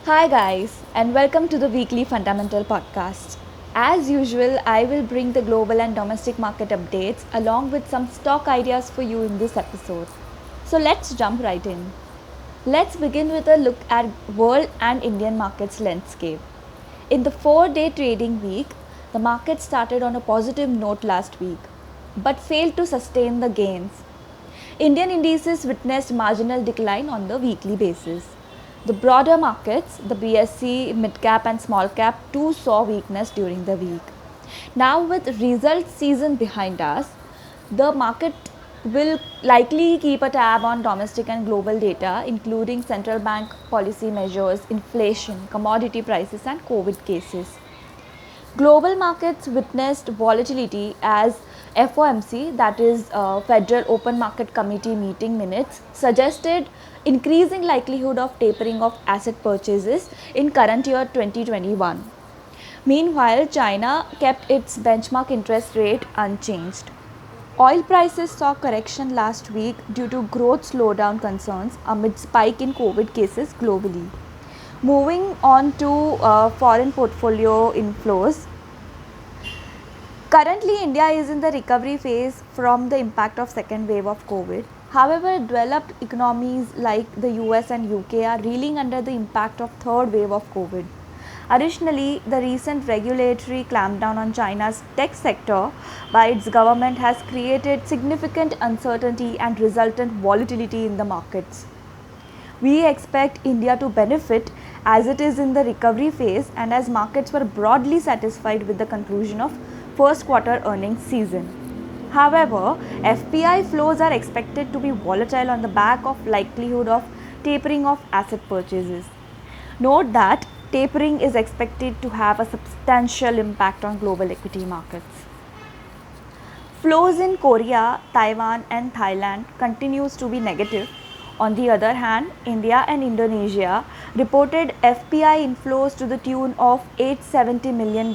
Hi, guys, and welcome to the weekly Fundamental Podcast. As usual, I will bring the global and domestic market updates along with some stock ideas for you in this episode. So let's jump right in. Let's begin with a look at world and Indian markets landscape. In the 4-day trading week, the market started on a positive note last week, but failed to sustain the gains. Indian indices witnessed marginal decline on the weekly basis. The broader markets, the BSE, mid-cap and small cap too saw weakness during the week. Now with results season behind us, the market will likely keep a tab on domestic and global data including central bank policy measures, inflation, commodity prices and COVID cases. Global markets witnessed volatility as FOMC, that is Federal Open Market Committee meeting minutes, suggested increasing likelihood of tapering of asset purchases in current year 2021. Meanwhile, China kept its benchmark interest rate unchanged. Oil prices saw correction last week due to growth slowdown concerns amid spike in COVID cases globally. Moving on to foreign portfolio inflows. Currently, India is in the recovery phase from the impact of second wave of COVID. However, developed economies like the US and UK are reeling under the impact of third wave of COVID. Additionally, the recent regulatory clampdown on China's tech sector by its government has created significant uncertainty and resultant volatility in the markets. We expect India to benefit as it is in the recovery phase and as markets were broadly satisfied with the conclusion of first quarter earnings season. However, FPI flows are expected to be volatile on the back of likelihood of tapering of asset purchases. Note that tapering is expected to have a substantial impact on global equity markets. Flows in Korea, Taiwan and Thailand continues to be negative. On the other hand, India and Indonesia reported FPI inflows to the tune of $870 million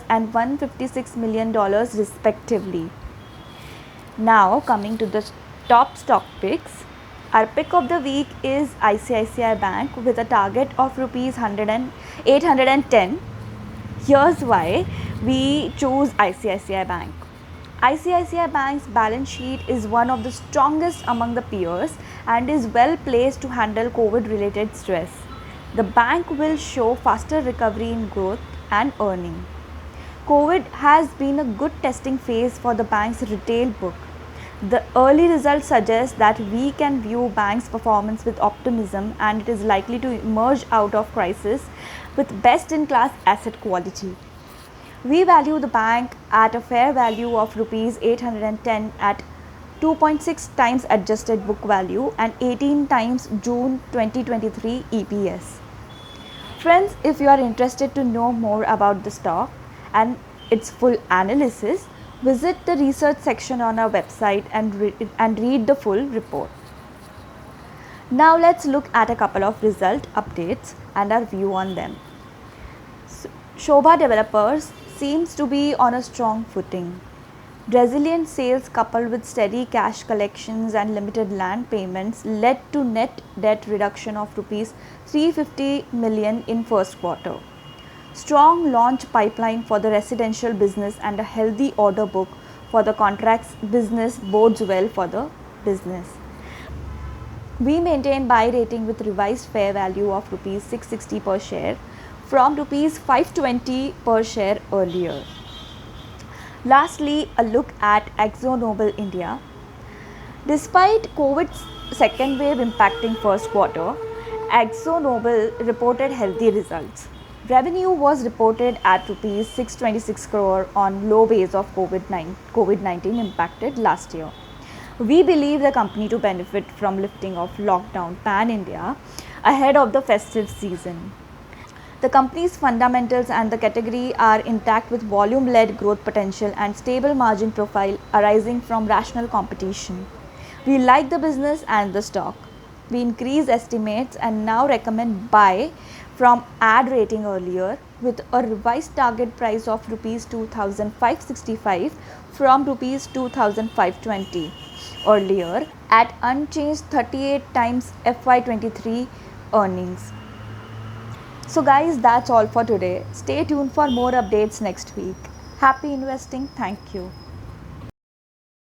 and $156 million respectively. Now coming to the top stock picks. Our pick of the week is ICICI Bank with a target of rupees 810. Here's why we choose ICICI Bank. ICICI Bank's balance sheet is one of the strongest among the peers and is well placed to handle COVID related stress. The bank will show faster recovery in growth and earning. COVID has been a good testing phase for the bank's retail book. The early results suggest that we can view bank's performance with optimism and it is likely to emerge out of crisis with best in class asset quality. We value the bank at a fair value of rupees 810 at 2.6 times adjusted book value and 18 times June 2023 EPS. Friends, if you are interested to know more about the stock and its full analysis, visit the research section on our website and read the full report. Now let's look at a couple of result updates and our view on them. Sobha Developers seems to be on a strong footing. Resilient sales coupled with steady cash collections and limited land payments led to net debt reduction of rupees 350 million in first quarter. Strong launch pipeline for the residential business and a healthy order book for the contracts business bodes well for the business. We maintain buy rating with revised fair value of rupees 660 per share from rupees 520 per share earlier. Lastly, a look at AkzoNobel India. Despite COVID's second wave impacting first quarter, AkzoNobel reported healthy results. Revenue was reported at rupees 626 crore on low base of COVID-19 impacted last year. We believe the company to benefit from lifting of lockdown pan-India ahead of the festive season. The company's fundamentals and the category are intact with volume-led growth potential and stable margin profile arising from rational competition. We like the business and the stock. We increase estimates and now recommend buy from add rating earlier with a revised target price of rupees 2,565 from rupees 2,520 earlier at unchanged 38 times FY23 earnings. So, guys, that's all for today. Stay tuned for more updates next week. Happy investing. Thank you.